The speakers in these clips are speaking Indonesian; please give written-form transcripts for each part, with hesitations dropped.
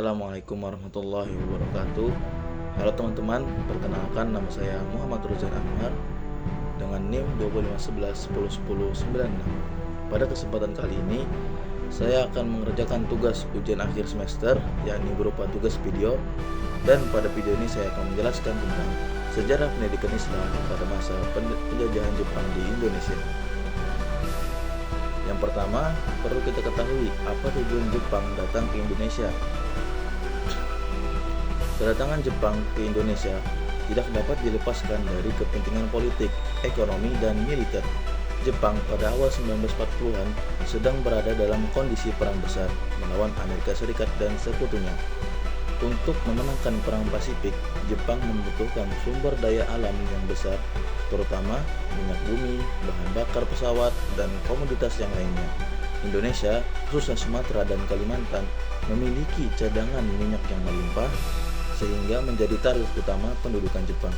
Assalamualaikum warahmatullahi wabarakatuh. Halo teman-teman, perkenalkan nama saya Muhammad Ruzan Anwar dengan NIM 2511101096. Pada kesempatan kali ini, saya akan mengerjakan tugas ujian akhir semester, yakni berupa tugas video. Dan pada video ini saya akan menjelaskan tentang sejarah pendidikan Islam pada masa penjajahan Jepang di Indonesia. Yang pertama, perlu kita ketahui apa tujuan Jepang datang ke Indonesia. Kedatangan Jepang ke Indonesia tidak dapat dilepaskan dari kepentingan politik, ekonomi, dan militer. Jepang pada awal 1940-an sedang berada dalam kondisi perang besar melawan Amerika Serikat dan sekutunya. Untuk memenangkan perang Pasifik, Jepang membutuhkan sumber daya alam yang besar, terutama minyak bumi, bahan bakar pesawat, dan komoditas yang lainnya. Indonesia, khususnya Sumatera dan Kalimantan, memiliki cadangan minyak yang melimpah, sehingga menjadi target utama pendudukan Jepang.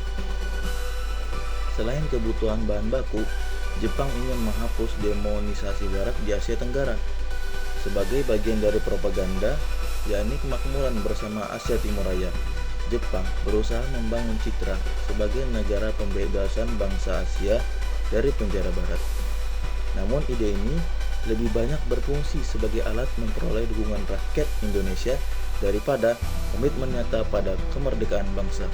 Selain kebutuhan bahan baku, Jepang ingin menghapus demonisasi Barat di Asia Tenggara. Sebagai bagian dari propaganda, yakni kemakmuran bersama Asia Timur Raya, Jepang berusaha membangun citra sebagai negara pembebasan bangsa Asia dari penjara Barat. Namun ide ini lebih banyak berfungsi sebagai alat memperoleh dukungan rakyat Indonesia daripada komitmen nyata pada kemerdekaan bangsa.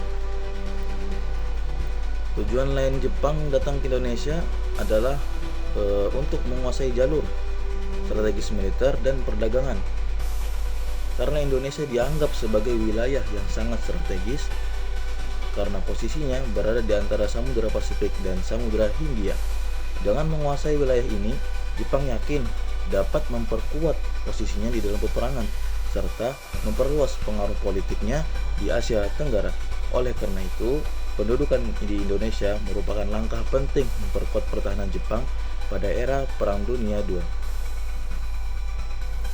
Tujuan lain Jepang datang ke Indonesia adalah untuk menguasai jalur strategis militer dan perdagangan. Karena Indonesia dianggap sebagai wilayah yang sangat strategis karena posisinya berada di antara Samudra Pasifik dan Samudra Hindia. Dengan menguasai wilayah ini, Jepang yakin dapat memperkuat posisinya di dalam peperangan serta memperluas pengaruh politiknya di Asia Tenggara. Oleh karena itu, pendudukan di Indonesia merupakan langkah penting memperkuat pertahanan Jepang pada era Perang Dunia II.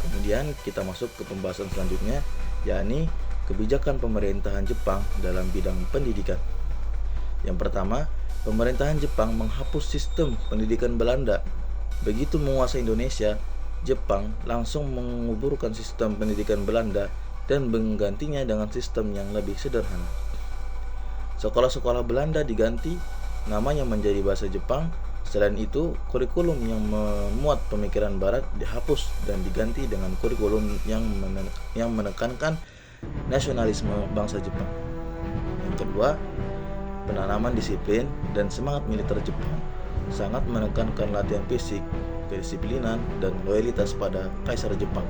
Kemudian kita masuk ke pembahasan selanjutnya, yakni kebijakan pemerintahan Jepang dalam bidang pendidikan. Yang pertama, pemerintahan Jepang menghapus sistem pendidikan Belanda. Begitu menguasai Indonesia, Jepang langsung menguburkan sistem pendidikan Belanda dan menggantinya dengan sistem yang lebih sederhana. Sekolah-sekolah Belanda diganti namanya menjadi bahasa Jepang. Selain itu, kurikulum yang memuat pemikiran Barat dihapus dan diganti dengan kurikulum yang menekankan nasionalisme bangsa Jepang. Yang kedua, penanaman disiplin dan semangat militer Jepang sangat menekankan latihan fisik, kedisiplinan, dan loyalitas pada Kaisar Jepang.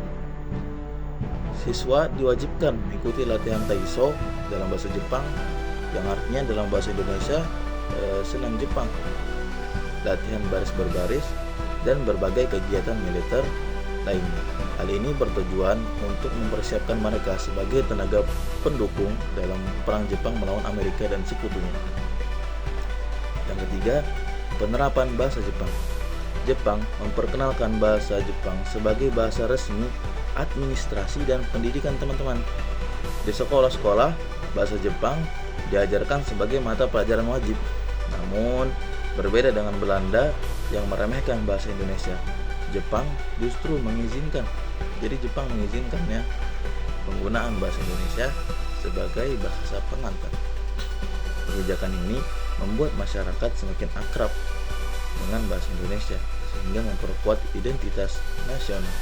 Siswa diwajibkan mengikuti latihan Taiso dalam bahasa Jepang, yang artinya dalam bahasa Indonesia senam Jepang, latihan baris berbaris, dan berbagai kegiatan militer lainnya. Hal ini bertujuan untuk mempersiapkan mereka sebagai tenaga pendukung dalam perang Jepang melawan Amerika dan sekutunya. Yang ketiga, penerapan bahasa Jepang. Jepang memperkenalkan bahasa Jepang sebagai bahasa resmi, administrasi, dan pendidikan teman-teman. Di sekolah-sekolah, bahasa Jepang diajarkan sebagai mata pelajaran wajib. Namun, berbeda dengan Belanda yang meremehkan bahasa Indonesia, Jepang justru mengizinkan. Jadi Jepang mengizinkannya penggunaan bahasa Indonesia sebagai bahasa pengantar. Kebijakan ini membuat masyarakat semakin akrab dengan bahasa Indonesia sehingga memperkuat identitas nasional.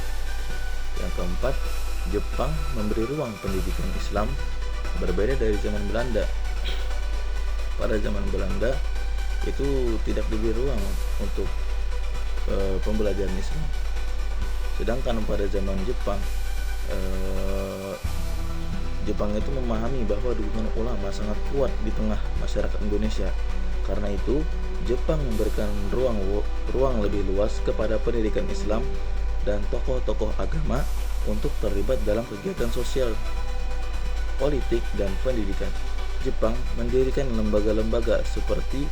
Yang keempat, Jepang memberi ruang pendidikan Islam berbeda dari zaman Belanda. Pada zaman Belanda itu tidak diberi ruang untuk pembelajaran Islam. Sedangkan pada zaman Jepang, Jepang itu memahami bahwa dukungan ulama sangat kuat di tengah masyarakat Indonesia. Karena itu, Jepang memberikan ruang lebih luas kepada pendidikan Islam dan tokoh-tokoh agama untuk terlibat dalam kegiatan sosial, politik, dan pendidikan. Jepang mendirikan lembaga-lembaga seperti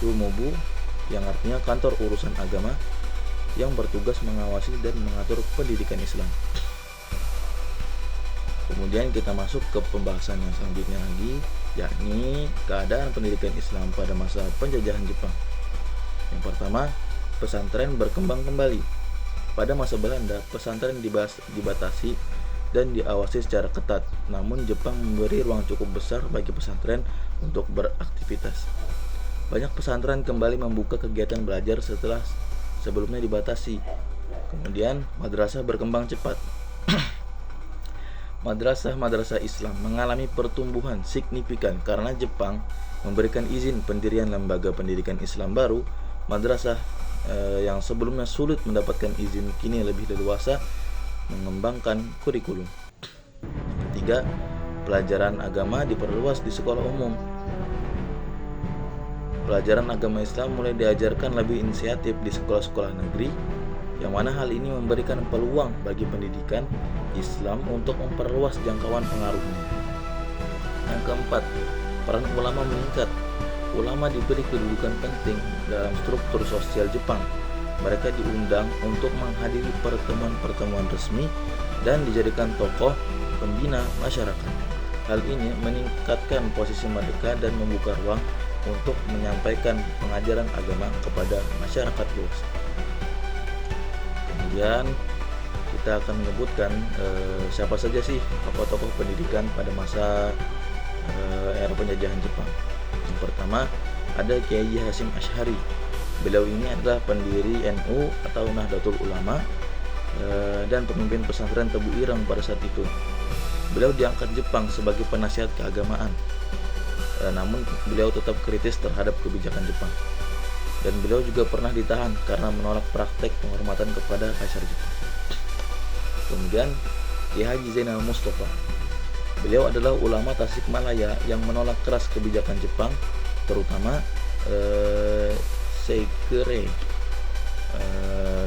Sumobu, yang artinya kantor urusan agama, yang bertugas mengawasi dan mengatur pendidikan Islam. Kemudian kita masuk ke pembahasan yang selanjutnya lagi, yakni keadaan pendidikan Islam pada masa penjajahan Jepang. Yang pertama, pesantren berkembang kembali. Pada masa Belanda, pesantren dibatasi dan diawasi secara ketat. Namun Jepang memberi ruang cukup besar bagi pesantren untuk beraktivitas. Banyak pesantren kembali membuka kegiatan belajar setelah sebelumnya dibatasi. Kemudian madrasah berkembang cepat. Madrasah-madrasah Islam mengalami pertumbuhan signifikan karena Jepang memberikan izin pendirian lembaga pendidikan Islam baru. Madrasah yang sebelumnya sulit mendapatkan izin kini lebih leluasa mengembangkan kurikulum. Ketiga, pelajaran agama diperluas di sekolah umum. Pelajaran agama Islam mulai diajarkan lebih inisiatif di sekolah-sekolah negeri, yang mana hal ini memberikan peluang bagi pendidikan Islam untuk memperluas jangkauan pengaruhnya. Yang keempat, peran ulama meningkat. Ulama diberi kedudukan penting dalam struktur sosial Jepang. Mereka diundang untuk menghadiri pertemuan-pertemuan resmi dan dijadikan tokoh pembina masyarakat. Hal ini meningkatkan posisi mereka dan membuka ruang untuk menyampaikan pengajaran agama kepada masyarakat luas. Kemudian kita akan menyebutkan siapa saja sih tokoh-tokoh pendidikan pada masa era penjajahan Jepang. Yang pertama ada Kiai Hasyim Asy'ari. Beliau ini adalah pendiri NU atau Nahdlatul Ulama dan pemimpin pesantren Tebu Ireng pada saat itu. Beliau diangkat Jepang sebagai penasihat keagamaan, namun beliau tetap kritis terhadap kebijakan Jepang. Dan beliau juga pernah ditahan karena menolak praktek penghormatan kepada Kaisar Jepang. Kemudian Kiai Haji Zainal Mustafa. Beliau adalah ulama Tasikmalaya yang menolak keras kebijakan Jepang, terutama Seikere,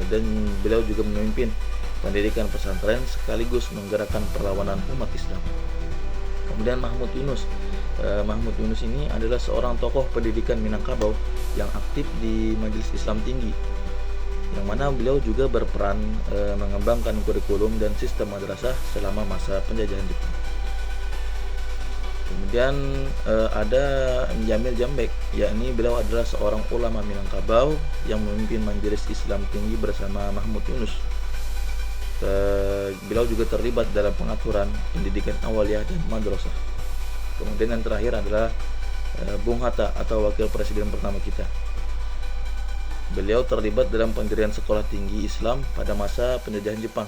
dan beliau juga memimpin pendidikan pesantren sekaligus menggerakkan perlawanan umat Islam. Kemudian Mahmud Yunus. Mahmud Yunus ini adalah seorang tokoh pendidikan Minangkabau yang aktif di Majelis Islam Tinggi, yang mana beliau juga berperan mengembangkan kurikulum dan sistem madrasah selama masa penjajahan Jepang. Kemudian ada Jamil Jambek, yakni beliau adalah seorang ulama Minangkabau yang memimpin Majelis Islam Tinggi bersama Mahmud Yunus. Beliau juga terlibat dalam pengaturan pendidikan awaliyah dan madrasah. Kemudian yang terakhir adalah Bung Hatta atau wakil presiden pertama kita. Beliau terlibat dalam pendirian sekolah tinggi Islam pada masa penjajahan Jepang,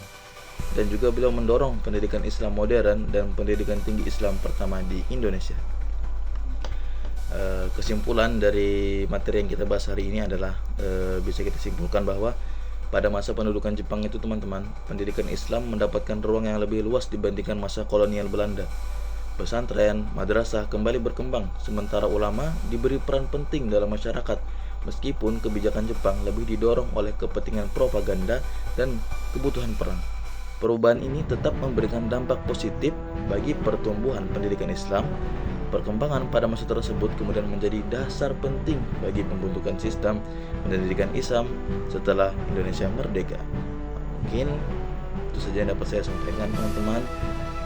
dan juga beliau mendorong pendidikan Islam modern dan pendidikan tinggi Islam pertama di Indonesia. Kesimpulan dari materi yang kita bahas hari ini adalah bisa kita simpulkan bahwa pada masa pendudukan Jepang itu teman-teman, pendidikan Islam mendapatkan ruang yang lebih luas dibandingkan masa kolonial Belanda. Pesantren, madrasah kembali berkembang, sementara ulama diberi peran penting dalam masyarakat, meskipun kebijakan Jepang lebih didorong oleh kepentingan propaganda dan kebutuhan perang. Perubahan ini tetap memberikan dampak positif bagi pertumbuhan pendidikan Islam. Perkembangan pada masa tersebut kemudian menjadi dasar penting bagi pembentukan sistem pendidikan Islam setelah Indonesia merdeka. Mungkin itu saja yang dapat saya sampaikan teman-teman.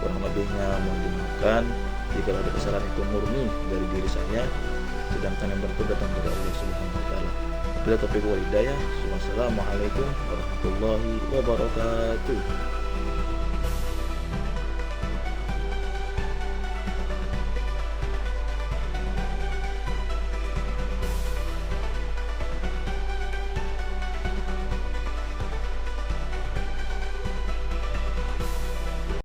Kurang lebihnya mohon dimaafkan jika ada kesalahan itu murni dari diri saya, sedangkan yang benar datang dari Allah Subhanahu wa taala. Bila taufiq wal hidayah. Wassalamualaikum warahmatullahi wabarakatuh.